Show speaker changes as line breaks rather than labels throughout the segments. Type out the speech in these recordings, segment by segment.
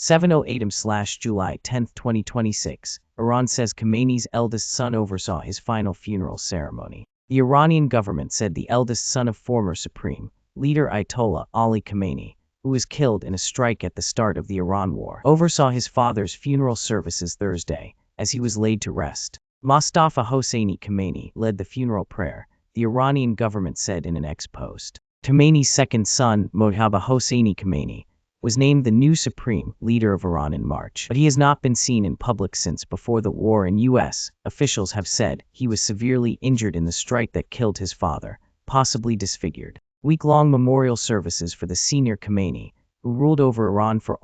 7:08 July 10, 2026. Iran says Khamenei's eldest son oversaw his final funeral ceremony. The Iranian government said the eldest son of former Supreme Leader Ayatollah Ali Khamenei, who was killed in a strike at the start of the Iran war, oversaw his father's funeral services Thursday, as he was laid to rest. Mostafa Hosseini Khamenei led the funeral prayer, the Iranian government said in an X post. Khamenei's second son, Mojtaba Hosseini Khamenei, was named the new supreme leader of Iran in March, but he has not been seen in public since before the war. In U.S. officials have said he was severely injured in the strike that killed his father, possibly disfigured. Week-long memorial services for the senior Khamenei, who ruled over Iran for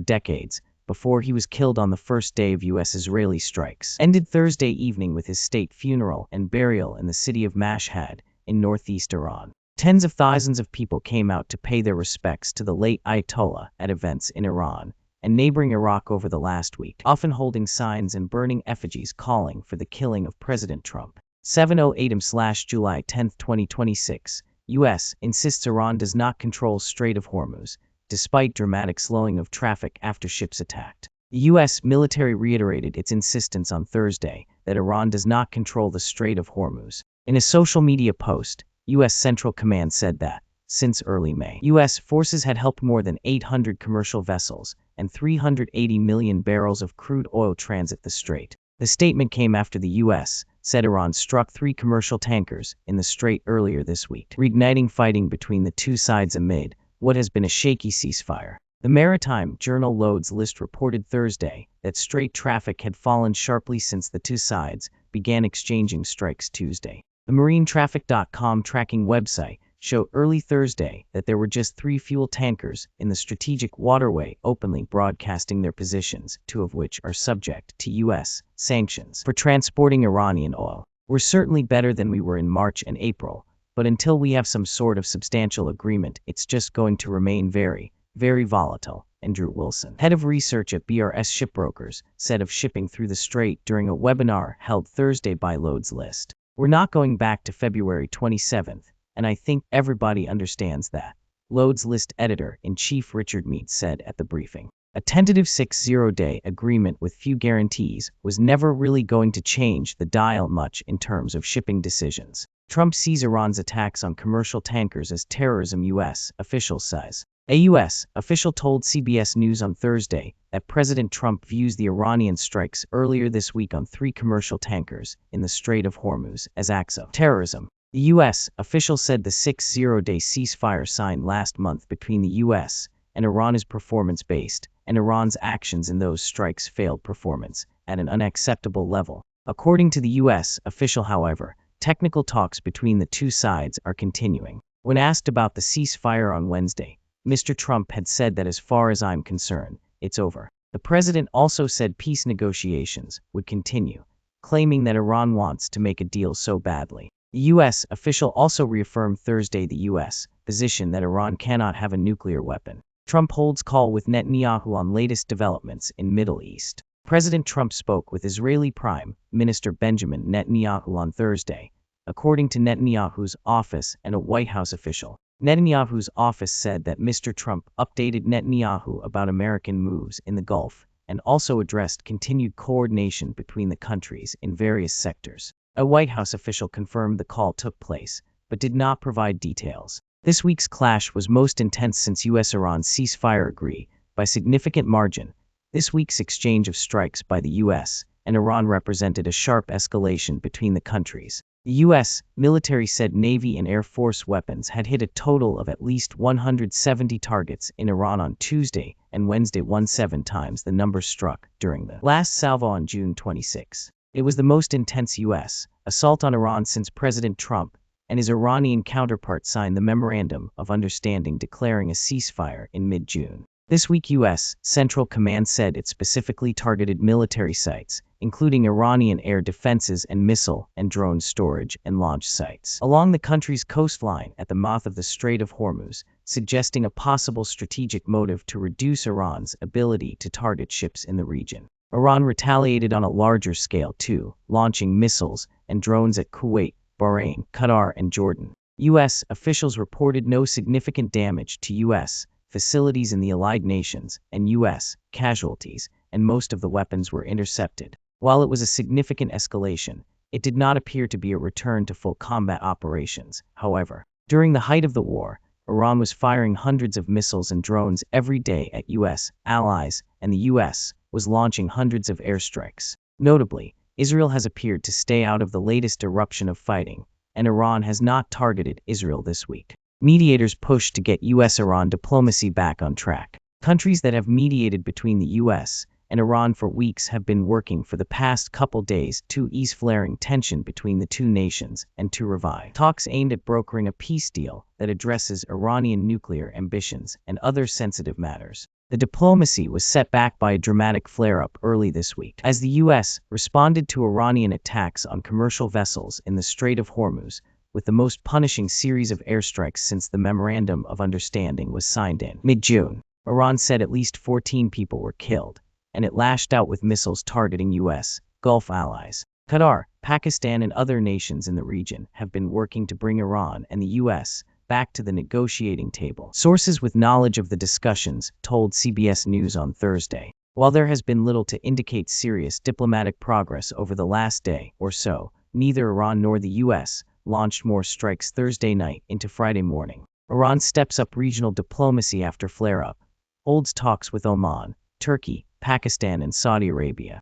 decades, before he was killed on the first day of U.S.-Israeli strikes, ended Thursday evening with his state funeral and burial in the city of Mashhad, in northeast Iran. Tens of thousands of people came out to pay their respects to the late Ayatollah at events in Iran and neighboring Iraq over the last week, often holding signs and burning effigies calling for the killing of President Trump. 7:08 July 10, 2026. U.S. insists Iran does not control Strait of Hormuz, despite dramatic slowing of traffic after ships attacked. The U.S. military reiterated its insistence on Thursday that Iran does not control the Strait of Hormuz. In a social media post, U.S. Central Command said that, since early May, U.S. forces had helped more than 800 commercial vessels and 380 million barrels of crude oil transit the strait. The statement came after the U.S. said Iran struck 3 commercial tankers in the strait earlier this week, reigniting fighting between the two sides amid what has been a shaky ceasefire. The maritime journal Loads List reported Thursday that strait traffic had fallen sharply since the two sides began exchanging strikes Tuesday. The MarineTraffic.com tracking website showed early Thursday that there were just 3 fuel tankers in the strategic waterway openly broadcasting their positions, 2 of which are subject to U.S. sanctions for transporting Iranian oil. We're certainly better than we were in March and April, but until we have some sort of substantial agreement, it's just going to remain very, very volatile, Andrew Wilson, head of research at BRS Shipbrokers, said of shipping through the strait during a webinar held Thursday by Loads List. We're not going back to February 27th, and I think everybody understands that, Loads List editor-in-chief Richard Mead said at the briefing. A tentative 60-day agreement with few guarantees was never really going to change the dial much in terms of shipping decisions. Trump sees Iran's attacks on commercial tankers as terrorism, U.S. officials says. A U.S. official told CBS News on Thursday that President Trump views the Iranian strikes earlier this week on 3 commercial tankers in the Strait of Hormuz as acts of terrorism. The U.S. official said the 60-day ceasefire signed last month between the U.S. and Iran is performance-based, and Iran's actions in those strikes failed performance at an unacceptable level. According to the U.S. official, however, technical talks between the two sides are continuing. When asked about the ceasefire on Wednesday, Mr. Trump had said that as far as I'm concerned, it's over. The president also said peace negotiations would continue, claiming that Iran wants to make a deal so badly. The U.S. official also reaffirmed Thursday the U.S. position that Iran cannot have a nuclear weapon. Trump holds call with Netanyahu on latest developments in Middle East. President Trump spoke with Israeli Prime Minister Benjamin Netanyahu on Thursday, according to Netanyahu's office and a White House official. Netanyahu's office said that Mr. Trump updated Netanyahu about American moves in the Gulf and also addressed continued coordination between the countries in various sectors. A White House official confirmed the call took place, but did not provide details. This week's clash was most intense since U.S.-Iran ceasefire agreed by significant margin. This week's exchange of strikes by the U.S. and Iran represented a sharp escalation between the countries. The U.S. military said Navy and Air Force weapons had hit a total of at least 170 targets in Iran on Tuesday and Wednesday, 17 times the number struck during the last salvo on June 26. It was the most intense U.S. assault on Iran since President Trump and his Iranian counterpart signed the Memorandum of Understanding declaring a ceasefire in mid-June. This week, U.S. Central Command said it specifically targeted military sites, including Iranian air defenses and missile and drone storage and launch sites along the country's coastline at the mouth of the Strait of Hormuz, suggesting a possible strategic motive to reduce Iran's ability to target ships in the region. Iran retaliated on a larger scale too, launching missiles and drones at Kuwait, Bahrain, Qatar, and Jordan. U.S. officials reported no significant damage to U.S. facilities in the Allied nations, and U.S. casualties, and most of the weapons were intercepted. While it was a significant escalation, it did not appear to be a return to full combat operations. However, during the height of the war, Iran was firing hundreds of missiles and drones every day at U.S. allies, and the U.S. was launching hundreds of airstrikes. Notably, Israel has appeared to stay out of the latest eruption of fighting, and Iran has not targeted Israel this week. Mediators push to get U.S.-Iran diplomacy back on track. Countries that have mediated between the U.S. and Iran for weeks have been working for the past couple days to ease flaring tension between the two nations and to revive talks aimed at brokering a peace deal that addresses Iranian nuclear ambitions and other sensitive matters. The diplomacy was set back by a dramatic flare-up early this week, as the U.S. responded to Iranian attacks on commercial vessels in the Strait of Hormuz, with the most punishing series of airstrikes since the Memorandum of Understanding was signed in mid-June. Iran said at least 14 people were killed, and it lashed out with missiles targeting U.S. Gulf allies. Qatar, Pakistan, and other nations in the region have been working to bring Iran and the U.S. back to the negotiating table. Sources with knowledge of the discussions told CBS News on Thursday. While there has been little to indicate serious diplomatic progress over the last day or so, neither Iran nor the U.S. launched more strikes Thursday night into Friday morning. Iran steps up regional diplomacy after flare-up, holds talks with Oman, Turkey, Pakistan, and Saudi Arabia.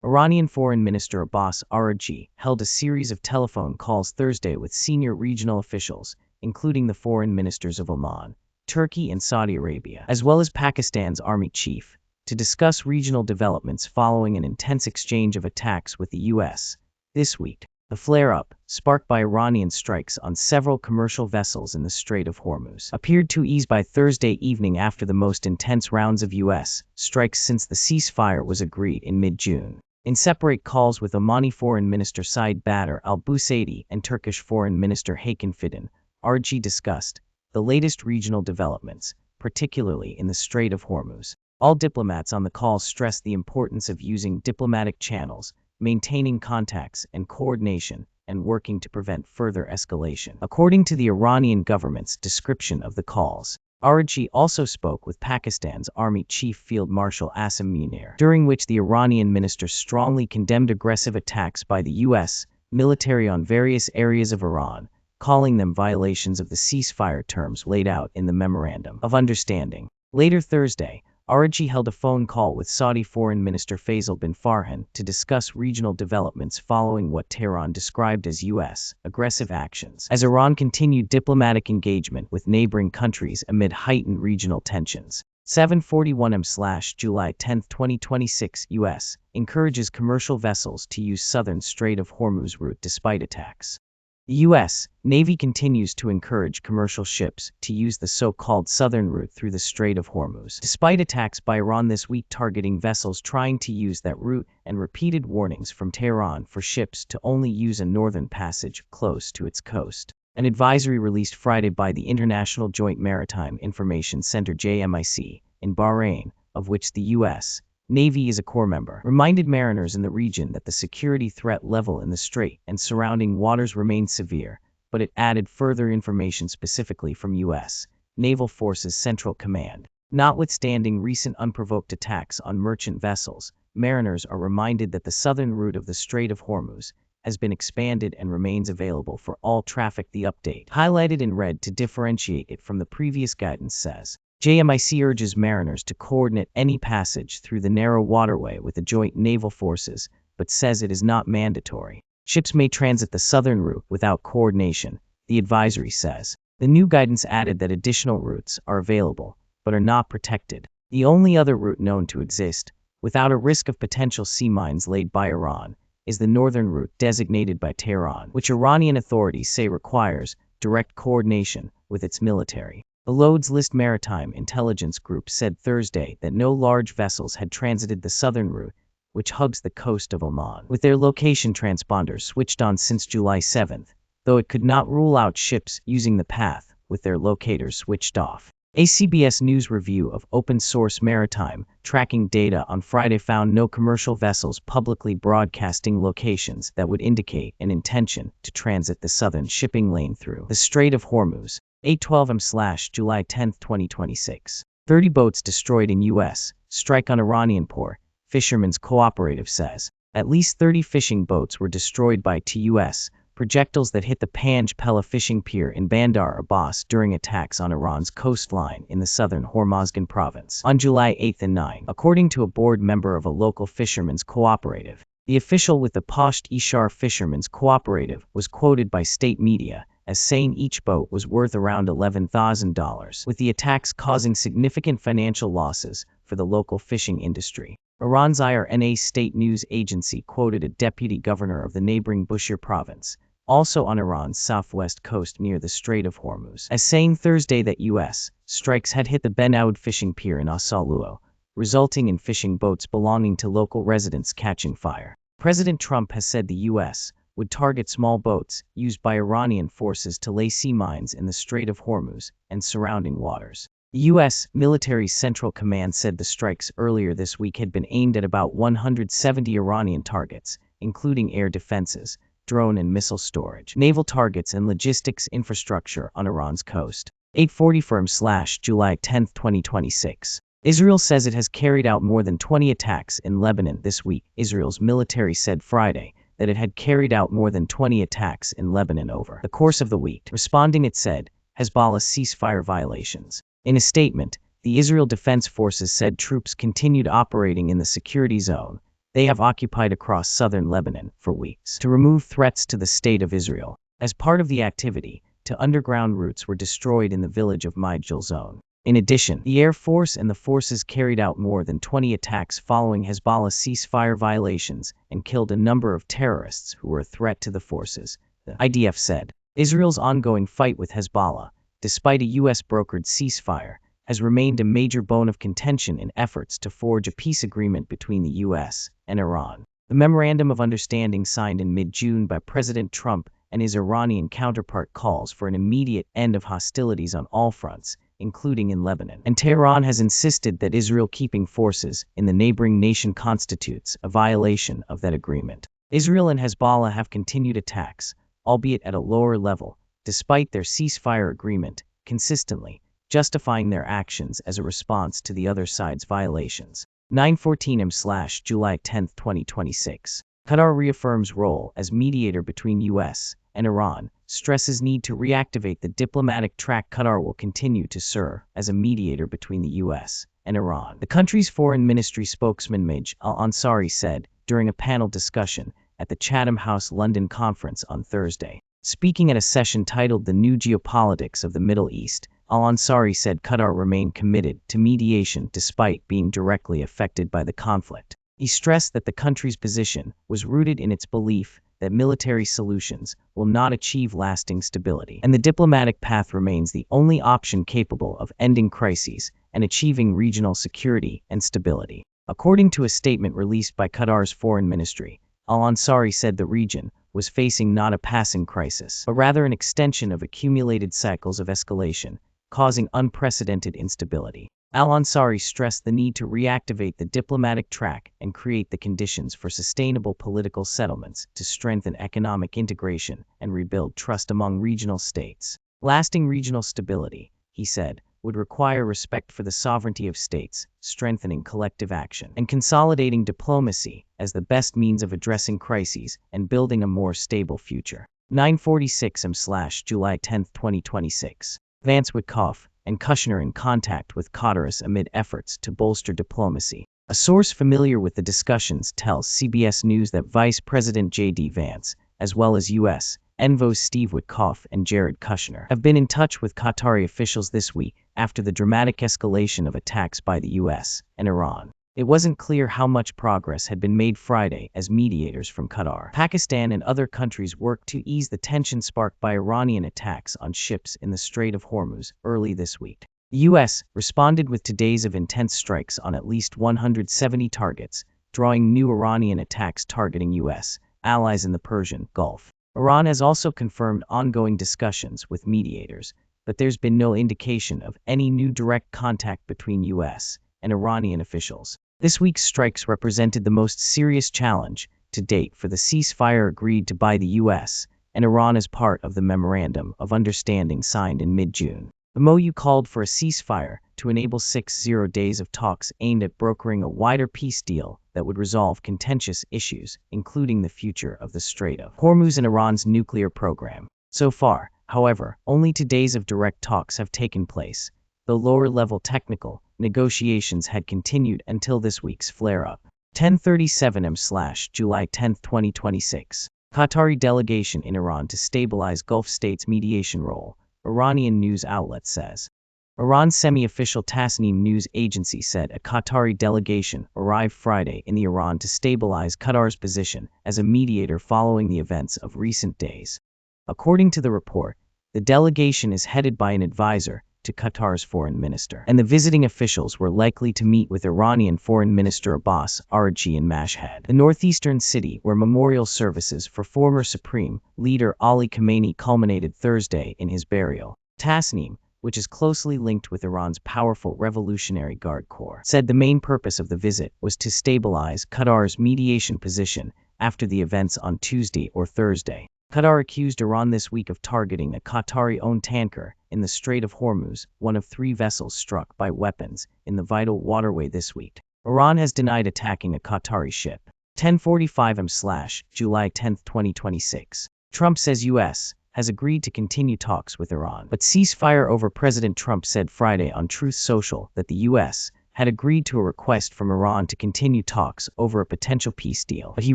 Iranian Foreign Minister Abbas Araghchi held a series of telephone calls Thursday with senior regional officials, including the foreign ministers of Oman, Turkey, and Saudi Arabia, as well as Pakistan's army chief, to discuss regional developments following an intense exchange of attacks with the U.S. this week. The flare-up, sparked by Iranian strikes on several commercial vessels in the Strait of Hormuz, appeared to ease by Thursday evening after the most intense rounds of U.S. strikes since the ceasefire was agreed in mid-June. In separate calls with Omani Foreign Minister Saeed Badr al-Busaidi and Turkish Foreign Minister Hakan Fidan, Araghchi discussed the latest regional developments, particularly in the Strait of Hormuz. All diplomats on the call stressed the importance of using diplomatic channels, maintaining contacts and coordination, and working to prevent further escalation. According to the Iranian government's description of the calls, Araghchi also spoke with Pakistan's Army Chief Field Marshal Asim Munir, during which the Iranian minister strongly condemned aggressive attacks by the U.S. military on various areas of Iran, calling them violations of the ceasefire terms laid out in the Memorandum of Understanding. Later Thursday, Araghchi held a phone call with Saudi Foreign Minister Faisal bin Farhan to discuss regional developments following what Tehran described as U.S. aggressive actions, as Iran continued diplomatic engagement with neighboring countries amid heightened regional tensions. 7:41 July 10, 2026 U.S. encourages commercial vessels to use southern Strait of Hormuz route despite attacks. The U.S. Navy continues to encourage commercial ships to use the so-called southern route through the Strait of Hormuz, despite attacks by Iran this week targeting vessels trying to use that route and repeated warnings from Tehran for ships to only use a northern passage close to its coast. An advisory released Friday by the International Joint Maritime Information Center (JMIC) in Bahrain, of which the U.S. Navy is a core member, reminded mariners in the region that the security threat level in the strait and surrounding waters remained severe, but it added further information specifically from U.S. Naval Forces Central Command. Notwithstanding recent unprovoked attacks on merchant vessels, mariners are reminded that the southern route of the Strait of Hormuz has been expanded and remains available for all traffic. The update, highlighted in red to differentiate it from the previous guidance, says, JMIC urges mariners to coordinate any passage through the narrow waterway with the joint naval forces, but says it is not mandatory. Ships may transit the southern route without coordination, the advisory says. The new guidance added that additional routes are available, but are not protected. The only other route known to exist, without a risk of potential sea mines laid by Iran, is the northern route designated by Tehran, which Iranian authorities say requires direct coordination with its military. The Lloyd's List Maritime Intelligence Group said Thursday that no large vessels had transited the southern route, which hugs the coast of Oman, with their location transponders switched on since July 7, though it could not rule out ships using the path with their locators switched off. A CBS News review of open-source maritime tracking data on Friday found no commercial vessels publicly broadcasting locations that would indicate an intention to transit the southern shipping lane through the Strait of Hormuz. 8:12 July 10, 2026. 30 boats destroyed in U.S. strike on Iranian port, Fishermen's Cooperative says. At least 30 fishing boats were destroyed by U.S. projectiles that hit the Panj Pella fishing pier in Bandar Abbas during attacks on Iran's coastline in the southern Hormozgan province on July 8 and 9, according to a board member of a local fishermen's cooperative. The official with the Pasht Ishar Fishermen's Cooperative was quoted by state media as saying each boat was worth around $11,000, with the attacks causing significant financial losses for the local fishing industry. Iran's IRNA state news agency quoted a deputy governor of the neighboring Bushehr province, also on Iran's southwest coast near the Strait of Hormuz, as saying Thursday that U.S. strikes had hit the Ben Aoud fishing pier in Asaluo, resulting in fishing boats belonging to local residents catching fire. President Trump has said the U.S. would target small boats used by Iranian forces to lay sea mines in the Strait of Hormuz and surrounding waters. The U.S. Military Central Command said the strikes earlier this week had been aimed at about 170 Iranian targets, including air defenses, drone and missile storage, naval targets and logistics infrastructure on Iran's coast. 8:40 July 10, 2026. Israel says it has carried out more than 20 attacks in Lebanon this week. Israel's military said Friday that it had carried out more than 20 attacks in Lebanon over the course of the week. Responding, it said, Hezbollah's ceasefire violations. In a statement, the Israel Defense Forces said troops continued operating in the security zone they have occupied across southern Lebanon for weeks to remove threats to the state of Israel. As part of the activity, two underground routes were destroyed in the village of Midjil zone. In addition, the Air Force and the forces carried out more than 20 attacks following Hezbollah's ceasefire violations and killed a number of terrorists who were a threat to the forces, the IDF said. Israel's ongoing fight with Hezbollah, despite a U.S.-brokered ceasefire, has remained a major bone of contention in efforts to forge a peace agreement between the U.S. and Iran. The Memorandum of Understanding signed in mid-June by President Trump and his Iranian counterpart calls for an immediate end of hostilities on all fronts, including in Lebanon. And Tehran has insisted that Israel keeping forces in the neighboring nation constitutes a violation of that agreement. Israel and Hezbollah have continued attacks, albeit at a lower level, despite their ceasefire agreement, consistently justifying their actions as a response to the other side's violations. 9:14 July 10, 2026. Qatar reaffirms role as mediator between U.S. and Iran, stresses need to reactivate the diplomatic track. Qatar will continue to serve as a mediator between the U.S. and Iran. The country's foreign ministry spokesman Ntuj al-Ansari said during a panel discussion at the Chatham House London conference on Thursday. Speaking at a session titled The New Geopolitics of the Middle East, al-Ansari said Qatar remained committed to mediation despite being directly affected by the conflict. He stressed that the country's position was rooted in its belief that military solutions will not achieve lasting stability, and the diplomatic path remains the only option capable of ending crises and achieving regional security and stability. According to a statement released by Qatar's foreign ministry, al-Ansari said the region was facing not a passing crisis, but rather an extension of accumulated cycles of escalation, causing unprecedented instability. Al-Ansari stressed the need to reactivate the diplomatic track and create the conditions for sustainable political settlements to strengthen economic integration and rebuild trust among regional states. Lasting regional stability, he said, would require respect for the sovereignty of states, strengthening collective action, and consolidating diplomacy as the best means of addressing crises and building a more stable future. 9:46 July 10, 2026. Vance Witkoff and Kushner in contact with Qatar amid efforts to bolster diplomacy. A source familiar with the discussions tells CBS News that Vice President J.D. Vance, as well as U.S. Envoys Steve Witkoff and Jared Kushner, have been in touch with Qatari officials this week after the dramatic escalation of attacks by the U.S. and Iran. It wasn't clear how much progress had been made Friday as mediators from Qatar, Pakistan, and other countries worked to ease the tension sparked by Iranian attacks on ships in the Strait of Hormuz early this week. The U.S. responded with 2 days of intense strikes on at least 170 targets, drawing new Iranian attacks targeting U.S. allies in the Persian Gulf. Iran has also confirmed ongoing discussions with mediators, but there's been no indication of any new direct contact between U.S. and Iranian officials. This week's strikes represented the most serious challenge to date for the ceasefire agreed to by the U.S. and Iran as part of the Memorandum of Understanding signed in mid-June. The MOU called for a ceasefire to enable 60 days of talks aimed at brokering a wider peace deal that would resolve contentious issues, including the future of the Strait of Hormuz and Iran's nuclear program. So far, however, only 2 days of direct talks have taken place, though lower-level technical negotiations had continued until this week's flare-up. 10:37 am/July 10, 2026. Qatari delegation in Iran to stabilize Gulf states' mediation role, Iranian news outlet says. Iran's semi-official Tasnim news agency said a Qatari delegation arrived Friday in Iran to stabilize Qatar's position as a mediator following the events of recent days. According to the report, the delegation is headed by an advisor to Qatar's foreign minister, and the visiting officials were likely to meet with Iranian Foreign Minister Abbas Araghchi in Mashhad, the northeastern city where memorial services for former Supreme Leader Ali Khamenei culminated Thursday in his burial. Tasnim, which is closely linked with Iran's powerful Revolutionary Guard Corps, said the main purpose of the visit was to stabilize Qatar's mediation position after the events on Tuesday or Thursday. Qatar accused Iran this week of targeting a Qatari-owned tanker in the Strait of Hormuz, one of 3 vessels struck by weapons in the vital waterway this week. Iran has denied attacking a Qatari ship. 10:45 am/July 10, 2026. Trump says U.S. has agreed to continue talks with Iran, but ceasefire over. President Trump said Friday on Truth Social that the U.S. had agreed to a request from Iran to continue talks over a potential peace deal, but he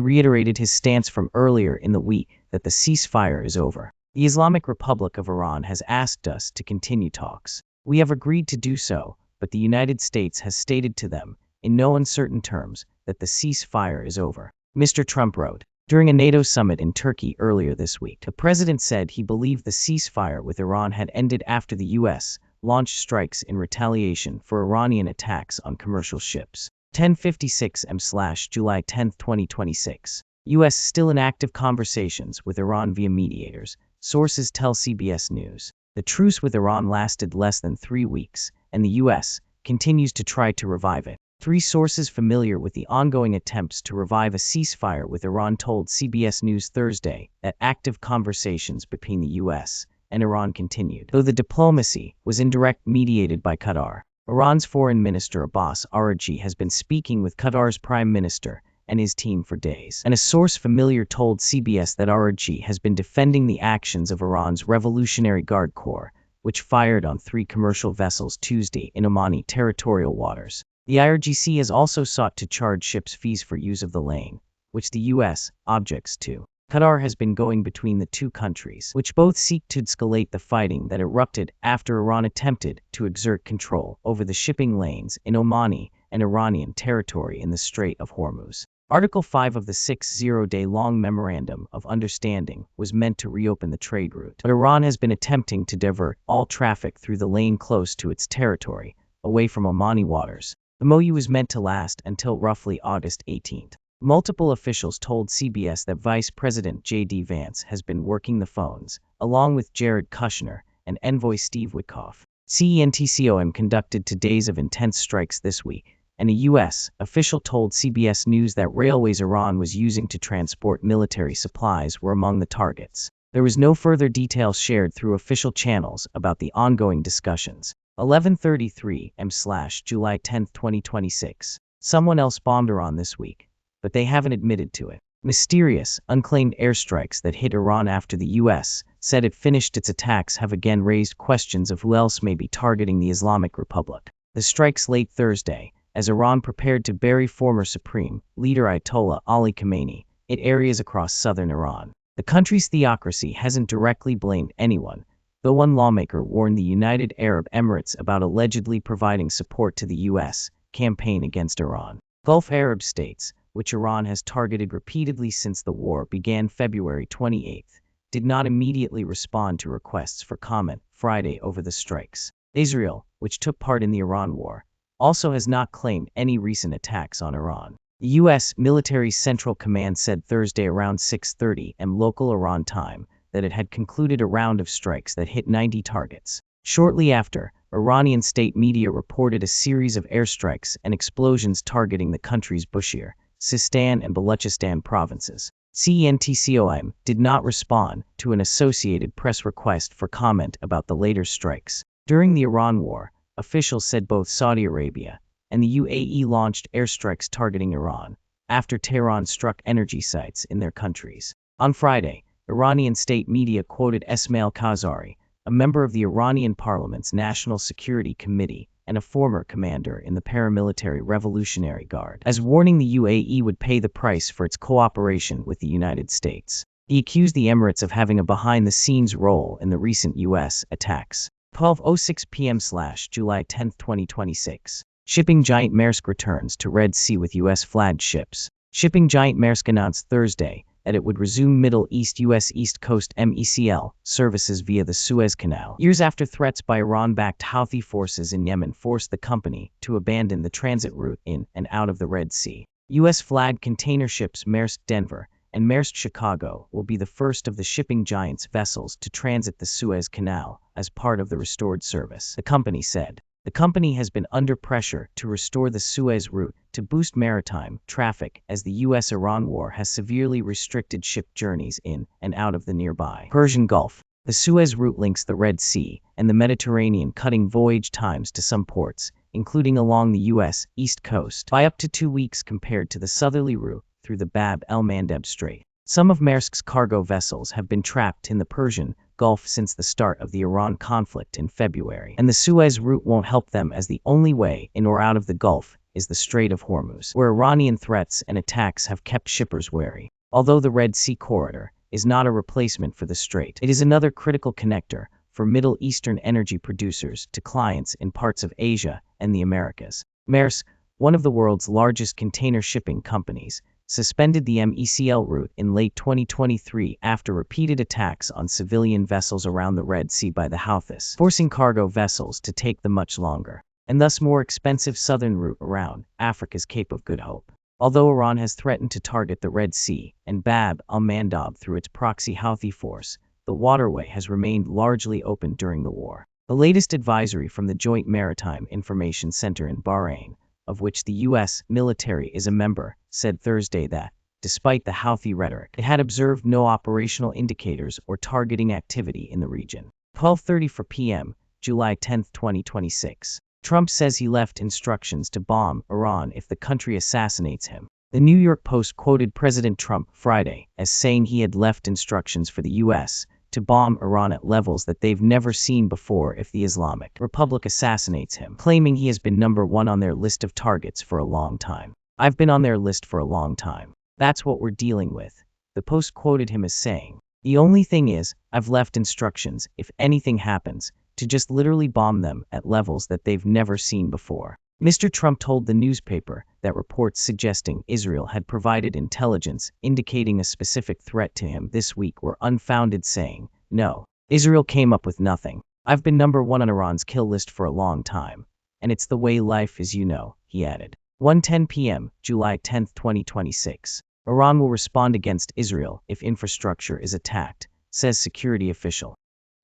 reiterated his stance from earlier in the week that the ceasefire is over. The Islamic Republic of Iran has asked us to continue talks. We have agreed to do so, but the United States has stated to them, in no uncertain terms, that the ceasefire is over, Mr. Trump wrote. During a NATO summit in Turkey earlier this week, the president said he believed the ceasefire with Iran had ended after the U.S. launched strikes in retaliation for Iranian attacks on commercial ships. 10:56 am/July 10, 2026. U.S. still in active conversations with Iran via mediators, sources tell CBS News. The truce with Iran lasted less than 3 weeks, and the U.S. continues to try to revive it. 3 sources familiar with the ongoing attempts to revive a ceasefire with Iran told CBS News Thursday that active conversations between the U.S. and Iran continued, though the diplomacy was indirect mediated by Qatar. Iran's Foreign Minister Abbas Araghchi has been speaking with Qatar's Prime Minister and his team for days, and a source familiar told CBS that Araghchi has been defending the actions of Iran's Revolutionary Guard Corps, which fired on 3 commercial vessels Tuesday in Omani territorial waters. The IRGC has also sought to charge ships fees for use of the lane, which the U.S. objects to. Qatar has been going between the 2 countries, which both seek to escalate the fighting that erupted after Iran attempted to exert control over the shipping lanes in Omani and Iranian territory in the Strait of Hormuz. Article 5 of the 60-day-long Memorandum of Understanding was meant to reopen the trade route, but Iran has been attempting to divert all traffic through the lane close to its territory, away from Omani waters. The MOU was meant to last until roughly August 18. Multiple officials told CBS that Vice President J.D. Vance has been working the phones, along with Jared Kushner and Envoy Steve Witkoff. CENTCOM conducted 2 days of intense strikes this week, and a U.S. official told CBS News that railways Iran was using to transport military supplies were among the targets. There was no further details shared through official channels about the ongoing discussions. 11:33 am/July 10, 2026. Someone else bombed Iran this week, but they haven't admitted to it. Mysterious, unclaimed airstrikes that hit Iran after the U.S. said it finished its attacks have again raised questions of who else may be targeting the Islamic Republic. The strikes late Thursday, as Iran prepared to bury former Supreme Leader Ayatollah Ali Khamenei, hit areas across southern Iran. The country's theocracy hasn't directly blamed anyone, though one lawmaker warned the United Arab Emirates about allegedly providing support to the U.S. campaign against Iran. Gulf Arab states, which Iran has targeted repeatedly since the war began February 28, did not immediately respond to requests for comment Friday over the strikes. Israel, which took part in the Iran war, also has not claimed any recent attacks on Iran. The U.S. Military Central Command said Thursday around 6:30 am local Iran time that it had concluded a round of strikes that hit 90 targets. Shortly after, Iranian state media reported a series of airstrikes and explosions targeting the country's Bushehr, Sistan and Baluchistan provinces. CENTCOM did not respond to an Associated Press request for comment about the later strikes. During the Iran war, officials said both Saudi Arabia and the UAE launched airstrikes targeting Iran after Tehran struck energy sites in their countries. On Friday, Iranian state media quoted Esmail Khazari, a member of the Iranian parliament's National Security Committee and a former commander in the paramilitary Revolutionary Guard, as warning the UAE would pay the price for its cooperation with the United States. He accused the Emirates of having a behind-the-scenes role in the recent U.S. attacks. 12:06 p.m./July 10, 2026. Shipping giant Maersk returns to Red Sea with U.S.-flagged ships. Shipping giant Maersk announced Thursday that it would resume Middle East U.S. East Coast MECL services via the Suez Canal, years after threats by Iran-backed Houthi forces in Yemen forced the company to abandon the transit route in and out of the Red Sea. U.S.-flagged container ships Maersk Denver and Maersk Chicago will be the first of the shipping giant's vessels to transit the Suez Canal as part of the restored service, the company said. The company has been under pressure to restore the Suez route to boost maritime traffic as the U.S.-Iran war has severely restricted ship journeys in and out of the nearby Persian Gulf. The Suez route links the Red Sea and the Mediterranean, cutting voyage times to some ports, including along the U.S. East Coast, by up to 2 weeks compared to the southerly route through the Bab el-Mandeb Strait. Some of Maersk's cargo vessels have been trapped in the Persian Gulf since the start of the Iran conflict in February, and the Suez route won't help them as the only way in or out of the Gulf is the Strait of Hormuz, where Iranian threats and attacks have kept shippers wary. Although the Red Sea corridor is not a replacement for the strait, it is another critical connector for Middle Eastern energy producers to clients in parts of Asia and the Americas. Maersk, one of the world's largest container shipping companies, suspended the MECL route in late 2023 after repeated attacks on civilian vessels around the Red Sea by the Houthis, forcing cargo vessels to take the much longer and thus more expensive southern route around Africa's Cape of Good Hope. Although Iran has threatened to target the Red Sea and Bab el-Mandeb through its proxy Houthi force, the waterway has remained largely open during the war. The latest advisory from the Joint Maritime Information Center in Bahrain, of which the U.S. military is a member, said Thursday that, despite the Houthi rhetoric, it had observed no operational indicators or targeting activity in the region. 12:34 p.m., July 10, 2026. Trump says he left instructions to bomb Iran if the country assassinates him. The New York Post quoted President Trump Friday as saying he had left instructions for the U.S. to bomb Iran at levels that they've never seen before if the Islamic Republic assassinates him, claiming he has been number one on their list of targets for a long time. I've been on their list for a long time. That's what we're dealing with. The Post quoted him as saying, "The only thing is, I've left instructions, if anything happens, to just literally bomb them at levels that they've never seen before." Mr. Trump told the newspaper that reports suggesting Israel had provided intelligence indicating a specific threat to him this week were unfounded, saying, "No, Israel came up with nothing. I've been number one on Iran's kill list for a long time. And it's the way life is, you know," he added. 1:10 p.m., July 10, 2026. Iran will respond against Israel if infrastructure is attacked, says security official.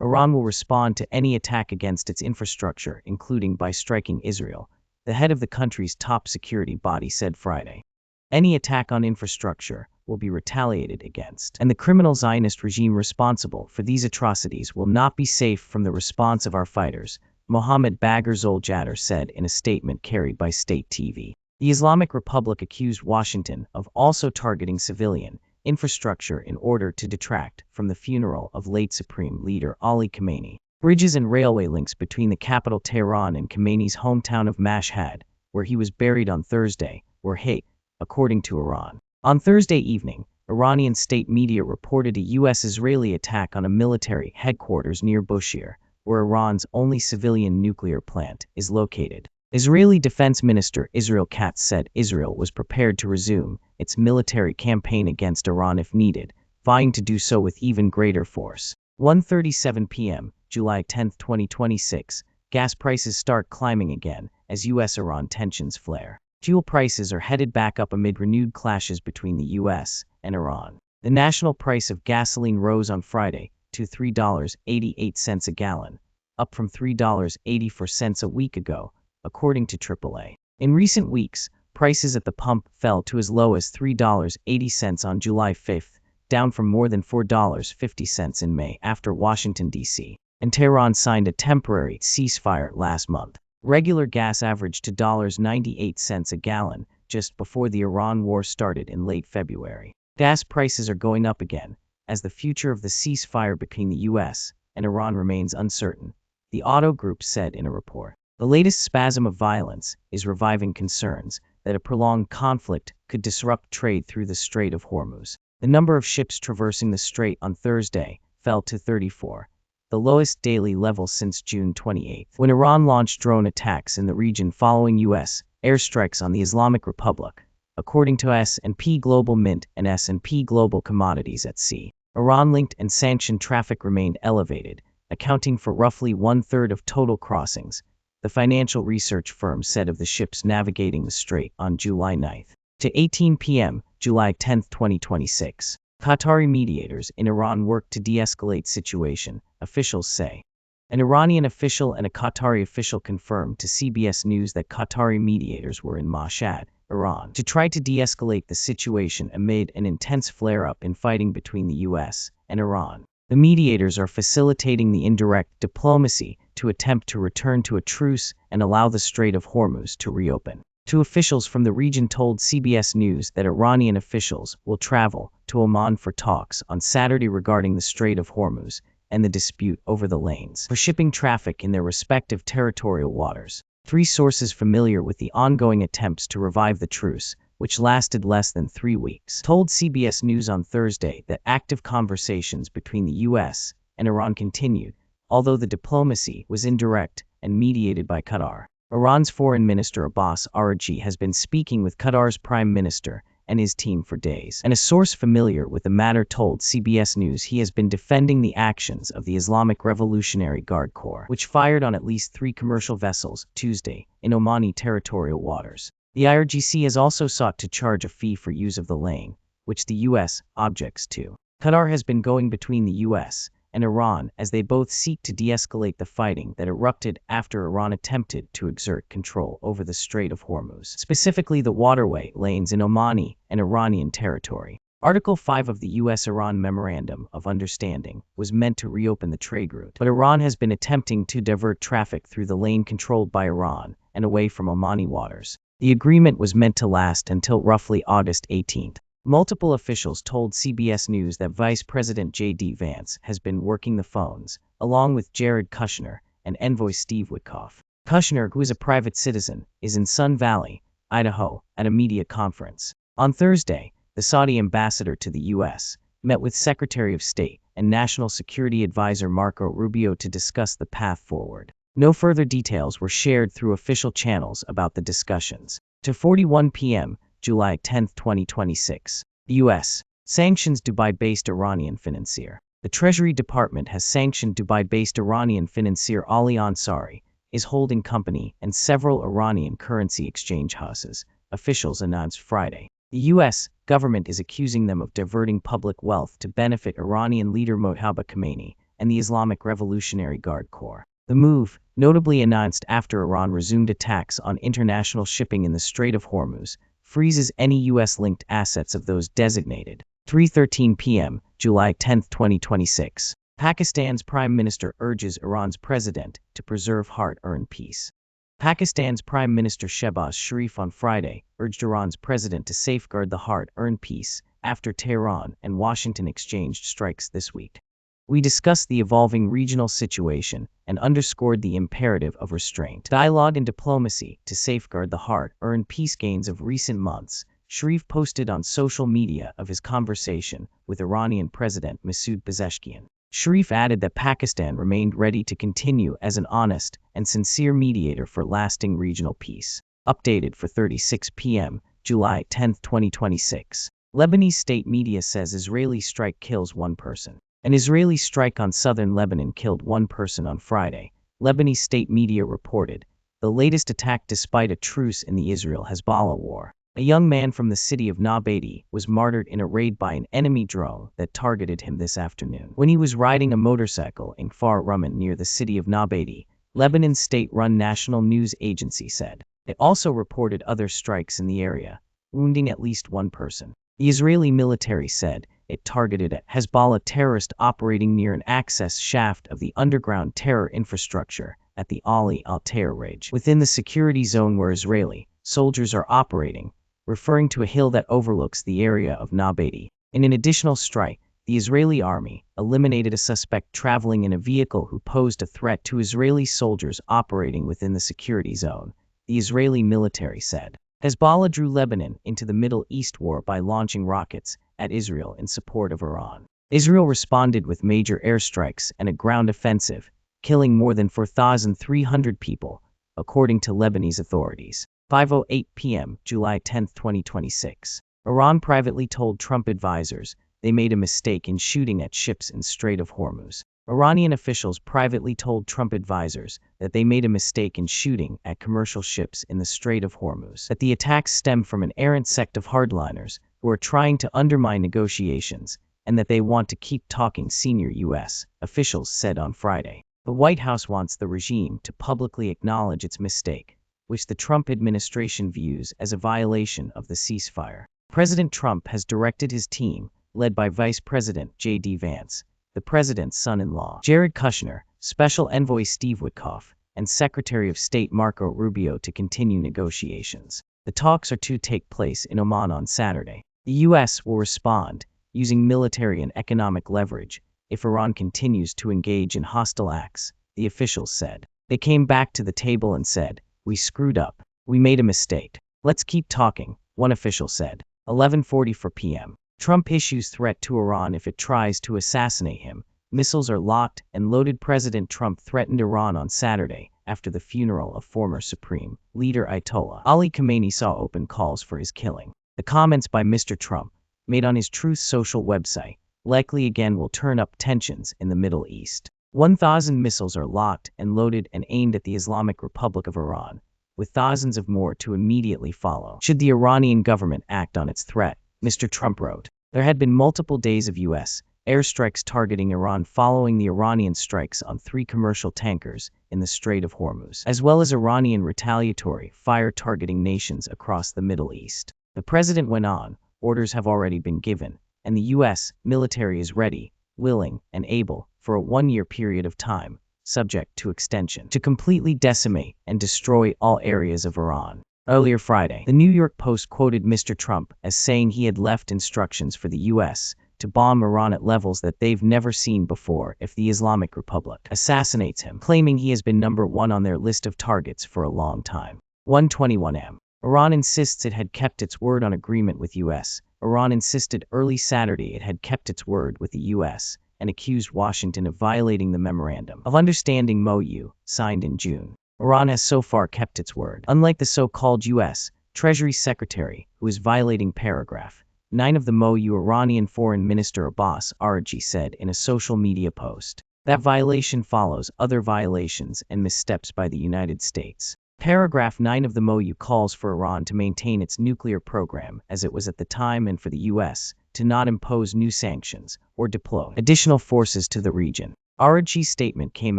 Iran will respond to any attack against its infrastructure, including by striking Israel, the head of the country's top security body said Friday. Any attack on infrastructure will be retaliated against, and the criminal Zionist regime responsible for these atrocities will not be safe from the response of our fighters, Mohammad Bagher Zoljadar said in a statement carried by state TV. The Islamic Republic accused Washington of also targeting civilian infrastructure in order to detract from the funeral of late Supreme Leader Ali Khamenei. Bridges and railway links between the capital Tehran and Khamenei's hometown of Mashhad, where he was buried on Thursday, were hit, according to Iran. On Thursday evening, Iranian state media reported a U.S.-Israeli attack on a military headquarters near Bushehr, where Iran's only civilian nuclear plant is located. Israeli Defense Minister Israel Katz said Israel was prepared to resume its military campaign against Iran if needed, vying to do so with even greater force. 1:37 p.m., July 10, 2026. Gas prices start climbing again as U.S.-Iran tensions flare. Fuel prices are headed back up amid renewed clashes between the U.S. and Iran. The national price of gasoline rose on Friday to $3.88 a gallon, up from $3.84 a week ago, according to AAA. In recent weeks, prices at the pump fell to as low as $3.80 on July 5, down from more than $4.50 in May after Washington, D.C. and Tehran signed a temporary ceasefire last month. Regular gas averaged to $0.98 a gallon just before the Iran war started in late February. Gas prices are going up again, as the future of the ceasefire between the U.S. and Iran remains uncertain, the Auto Group said in a report. The latest spasm of violence is reviving concerns that a prolonged conflict could disrupt trade through the Strait of Hormuz. The number of ships traversing the strait on Thursday fell to 34, the lowest daily level since June 28, when Iran launched drone attacks in the region following U.S. airstrikes on the Islamic Republic, according to S&P Global Mint and S&P Global Commodities at Sea. Iran-linked and sanctioned traffic remained elevated, accounting for roughly one-third of total crossings, the financial research firm said of the ships navigating the strait on July 9 to 18 p.m., July 10, 2026. Qatari mediators in Iran worked to de-escalate situation, officials say. An Iranian official and a Qatari official confirmed to CBS News that Qatari mediators were in Mashhad, Iran, to try to de-escalate the situation amid an intense flare-up in fighting between the U.S. and Iran. The mediators are facilitating the indirect diplomacy to attempt to return to a truce and allow the Strait of Hormuz to reopen. Two officials from the region told CBS News that Iranian officials will travel to Oman for talks on Saturday regarding the Strait of Hormuz and the dispute over the lanes for shipping traffic in their respective territorial waters. Three sources familiar with the ongoing attempts to revive the truce, which lasted less than 3 weeks, told CBS News on Thursday that active conversations between the U.S. and Iran continued, although the diplomacy was indirect and mediated by Qatar. Iran's Foreign Minister Abbas Araghchi has been speaking with Qatar's Prime Minister and his team for days, and a source familiar with the matter told CBS News he has been defending the actions of the Islamic Revolutionary Guard Corps, which fired on at least 3 commercial vessels Tuesday in Omani territorial waters. The IRGC has also sought to charge a fee for use of the lane, which the U.S. objects to. Qatar has been going between the U.S. and Iran as they both seek to de-escalate the fighting that erupted after Iran attempted to exert control over the Strait of Hormuz, specifically the waterway lanes in Omani and Iranian territory. Article 5 of the U.S.-Iran Memorandum of Understanding was meant to reopen the trade route, but Iran has been attempting to divert traffic through the lane controlled by Iran and away from Omani waters. The agreement was meant to last until roughly August 18. Multiple officials told CBS News that Vice President J.D. Vance has been working the phones, along with Jared Kushner and envoy Steve Witkoff. Kushner, who is a private citizen, is in Sun Valley, Idaho, at a media conference. On Thursday, the Saudi ambassador to the U.S. met with Secretary of State and National Security Advisor Marco Rubio to discuss the path forward. No further details were shared through official channels about the discussions. To 41 p.m., July 10, 2026. The U.S. sanctions Dubai-based Iranian financier. The Treasury Department has sanctioned Dubai-based Iranian financier Ali Ansari, his holding company, and several Iranian currency exchange houses, officials announced Friday. The U.S. government is accusing them of diverting public wealth to benefit Iranian leader Mojtaba Khamenei and the Islamic Revolutionary Guard Corps. The move, notably announced after Iran resumed attacks on international shipping in the Strait of Hormuz, freezes any U.S.-linked assets of those designated. 3:13 p.m., July 10, 2026. Pakistan's Prime Minister urges Iran's president to preserve hard-earned peace. Pakistan's Prime Minister Shehbaz Sharif on Friday urged Iran's president to safeguard the hard-earned peace after Tehran and Washington exchanged strikes this week. We discussed the evolving regional situation and underscored the imperative of restraint, dialogue and diplomacy to safeguard the hard-earned peace gains of recent months, Sharif posted on social media of his conversation with Iranian President Masoud Pezeshkian. Sharif added that Pakistan remained ready to continue as an honest and sincere mediator for lasting regional peace. Updated for 36 p.m., July 10, 2026. Lebanese state media says Israeli strike kills 1 person. An Israeli strike on southern Lebanon killed 1 person on Friday, Lebanese state media reported, the latest attack despite a truce in the Israel-Hezbollah war. A young man from the city of Nabati was martyred in a raid by an enemy drone that targeted him this afternoon when he was riding a motorcycle in Kfar Ruman near the city of Nabati, Lebanon's state-run national news agency said. It also reported other strikes in the area, wounding at least 1 person. The Israeli military said it targeted a Hezbollah terrorist operating near an access shaft of the underground terror infrastructure at the Ali al-Tayr ridge within the security zone where Israeli soldiers are operating, referring to a hill that overlooks the area of Nabati. In an additional strike, the Israeli army eliminated a suspect traveling in a vehicle who posed a threat to Israeli soldiers operating within the security zone, the Israeli military said. Hezbollah drew Lebanon into the Middle East war by launching rockets at Israel in support of Iran. Israel responded with major airstrikes and a ground offensive, killing more than 4,300 people, according to Lebanese authorities. 5:08 p.m., July 10, 2026. Iran privately told Trump advisors they made a mistake in shooting at ships in Strait of Hormuz. Iranian officials privately told Trump advisors that they made a mistake in shooting at commercial ships in the Strait of Hormuz, that the attacks stem from an errant sect of hardliners who are trying to undermine negotiations, and that they want to keep talking, senior U.S. officials said on Friday. The White House wants the regime to publicly acknowledge its mistake, which the Trump administration views as a violation of the ceasefire. President Trump has directed his team, led by Vice President J.D. Vance, the president's son-in-law, Jared Kushner, Special Envoy Steve Witkoff, and Secretary of State Marco Rubio to continue negotiations. The talks are to take place in Oman on Saturday. The U.S. will respond, using military and economic leverage, if Iran continues to engage in hostile acts, the officials said. They came back to the table and said, "We screwed up. We made a mistake. Let's keep talking," one official said. 11:44 p.m. Trump issues threat to Iran if it tries to assassinate him. Missiles are locked and loaded. President Trump threatened Iran on Saturday after the funeral of former Supreme Leader Ayatollah Ali Khamenei saw open calls for his killing. The comments by Mr. Trump, made on his Truth Social website, likely again will turn up tensions in the Middle East. 1,000 missiles are locked and loaded and aimed at the Islamic Republic of Iran, with thousands of more to immediately follow should the Iranian government act on its threat, Mr. Trump wrote. There had been multiple days of U.S. airstrikes targeting Iran following the Iranian strikes on 3 commercial tankers in the Strait of Hormuz, as well as Iranian retaliatory fire targeting nations across the Middle East. The president went on, orders have already been given, and the U.S. military is ready, willing, and able, for a 1-year period of time, subject to extension, to completely decimate and destroy all areas of Iran. Earlier Friday, the New York Post quoted Mr. Trump as saying he had left instructions for the U.S. to bomb Iran at levels that they've never seen before if the Islamic Republic assassinates him, claiming he has been number 1 on their list of targets for a long time. 1:21 a.m. Iran insists it had kept its word on agreement with U.S. Iran insisted early Saturday it had kept its word with the U.S. and accused Washington of violating the Memorandum of Understanding MOU, signed in June. Iran has so far kept its word, unlike the so-called U.S. Treasury Secretary, who is violating paragraph 9 of the MOU. Iranian Foreign Minister Abbas Araghchi said in a social media post. That violation follows other violations and missteps by the United States. Paragraph 9 of the MOU calls for Iran to maintain its nuclear program as it was at the time and for the U.S. to not impose new sanctions or deploy additional forces to the region. Araghchi's statement came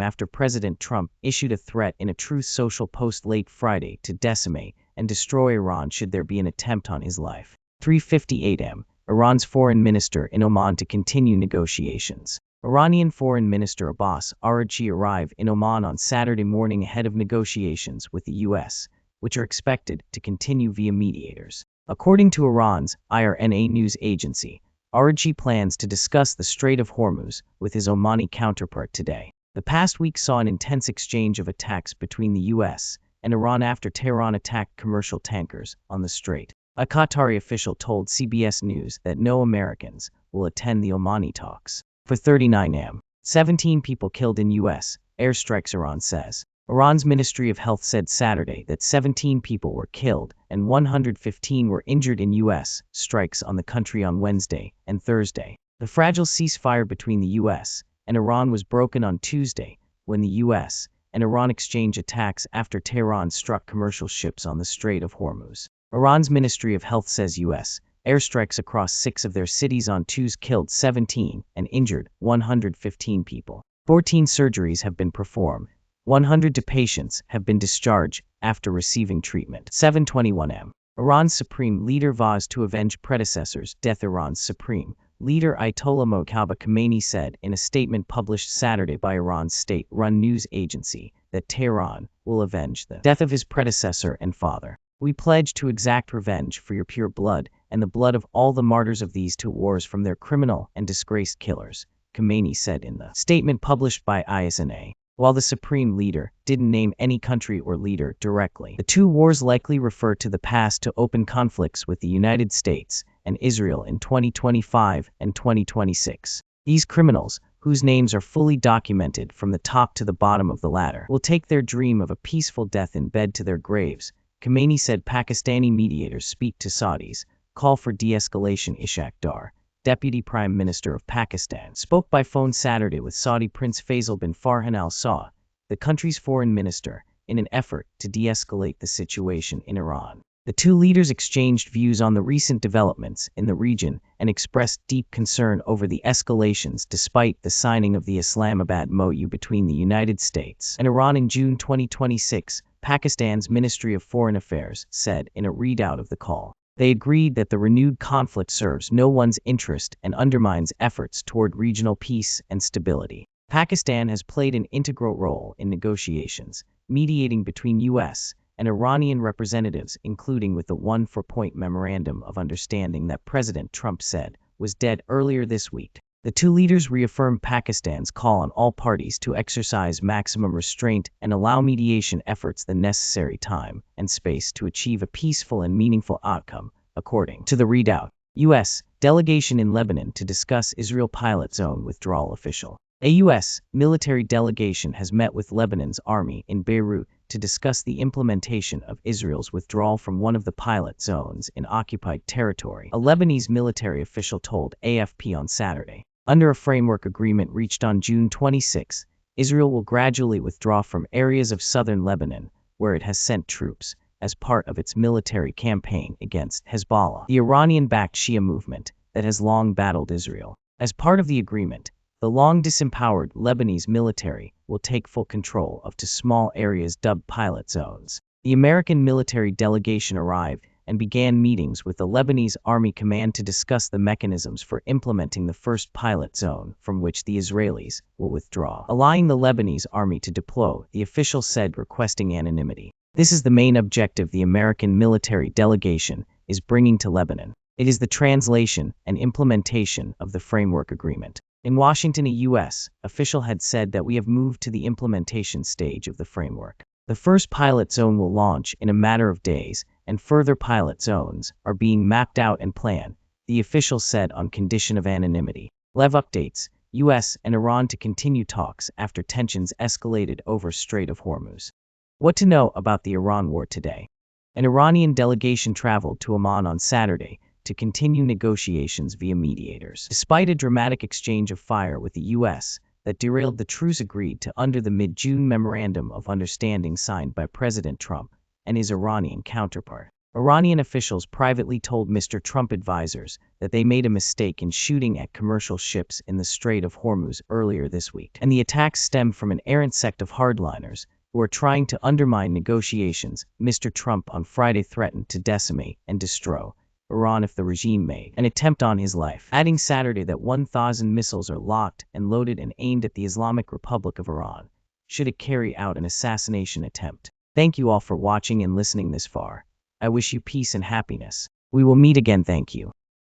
after President Trump issued a threat in a Truth Social post late Friday to decimate and destroy Iran should there be an attempt on his life. 3:58 a.m. Iran's foreign minister in Oman to continue negotiations. Iranian Foreign Minister Abbas Araghchi arrived in Oman on Saturday morning ahead of negotiations with the U.S., which are expected to continue via mediators. According to Iran's IRNA news agency, Araghchi plans to discuss the Strait of Hormuz with his Omani counterpart today. The past week saw an intense exchange of attacks between the U.S. and Iran after Tehran attacked commercial tankers on the strait. A Qatari official told CBS News that no Americans will attend the Omani talks. For 39 a.m. 17 people killed in U.S. airstrikes, Iran says. Iran's Ministry of Health said Saturday that 17 people were killed and 115 were injured in U.S. strikes on the country on Wednesday and Thursday. The fragile ceasefire between the U.S. and Iran was broken on Tuesday when the U.S. and Iran exchanged attacks after Tehran struck commercial ships on the Strait of Hormuz. Iran's Ministry of Health says U.S. airstrikes across 6 of their cities on Tuesday killed 17 and injured 115 people. 14 surgeries have been performed. 100 patients have been discharged after receiving treatment. 7:21 a.m. Iran's supreme leader vows to avenge predecessor's death. Iran's supreme Leader Ayatollah Mojtaba Khamenei said in a statement published Saturday by Iran's state-run news agency that Tehran will avenge the death of his predecessor and father. We pledge to exact revenge for your pure blood and the blood of all the martyrs of these two wars from their criminal and disgraced killers, Khamenei said in the statement published by ISNA. While the supreme leader didn't name any country or leader directly, the two wars likely refer to the past to open conflicts with the United States and Israel in 2025 and 2026. These criminals, whose names are fully documented from the top to the bottom of the ladder, will take their dream of a peaceful death in bed to their graves, Khamenei said. Pakistani mediators speak to Saudis, call for de-escalation. Ishaq Dar, Deputy Prime Minister of Pakistan, spoke by phone Saturday with Saudi Prince Faisal bin Farhan Al Saud, the country's foreign minister, in an effort to de-escalate the situation in Iran. The two leaders exchanged views on the recent developments in the region and expressed deep concern over the escalations despite the signing of the Islamabad MoU between the United States and Iran in June 2026, Pakistan's Ministry of Foreign Affairs said in a readout of the call. They agreed that the renewed conflict serves no one's interest and undermines efforts toward regional peace and stability. Pakistan has played an integral role in negotiations, mediating between U.S. and Iranian representatives, including with the 1-4-point memorandum of understanding that President Trump said was dead earlier this week. The two leaders reaffirmed Pakistan's call on all parties to exercise maximum restraint and allow mediation efforts the necessary time and space to achieve a peaceful and meaningful outcome, according to the readout. U.S. delegation in Lebanon to discuss Israel pilot zone withdrawal. Official. A U.S. military delegation has met with Lebanon's army in Beirut to discuss the implementation of Israel's withdrawal from one of the pilot zones in occupied territory, a Lebanese military official told AFP on Saturday. Under a framework agreement reached on June 26, Israel will gradually withdraw from areas of southern Lebanon, where it has sent troops, as part of its military campaign against Hezbollah, the Iranian-backed Shia movement that has long battled Israel. As part of the agreement, the long disempowered Lebanese military will take full control of two small areas dubbed pilot zones. The American military delegation arrived and began meetings with the Lebanese Army Command to discuss the mechanisms for implementing the first pilot zone from which the Israelis will withdraw, allowing the Lebanese Army to deploy, the official said, requesting anonymity. This is the main objective the American military delegation is bringing to Lebanon. It is the translation and implementation of the framework agreement. In Washington, a U.S. official had said that we have moved to the implementation stage of the framework. The first pilot zone will launch in a matter of days, and further pilot zones are being mapped out and planned, the official said on condition of anonymity. Lev updates, U.S. and Iran to continue talks after tensions escalated over Strait of Hormuz. What to know about the Iran war today? An Iranian delegation traveled to Amman on Saturday to continue negotiations via mediators. Despite a dramatic exchange of fire with the U.S. that derailed the truce agreed to under the mid-June memorandum of understanding signed by President Trump and his Iranian counterpart. Iranian officials privately told Mr. Trump advisors that they made a mistake in shooting at commercial ships in the Strait of Hormuz earlier this week, and the attacks stemmed from an errant sect of hardliners who are trying to undermine negotiations. Mr. Trump on Friday threatened to decimate and destroy Iran if the regime made an attempt on his life, adding Saturday that 1,000 missiles are locked and loaded and aimed at the Islamic Republic of Iran, should it carry out an assassination attempt. Thank you all for watching and listening this far. I wish you peace and happiness. We will meet again. Thank you.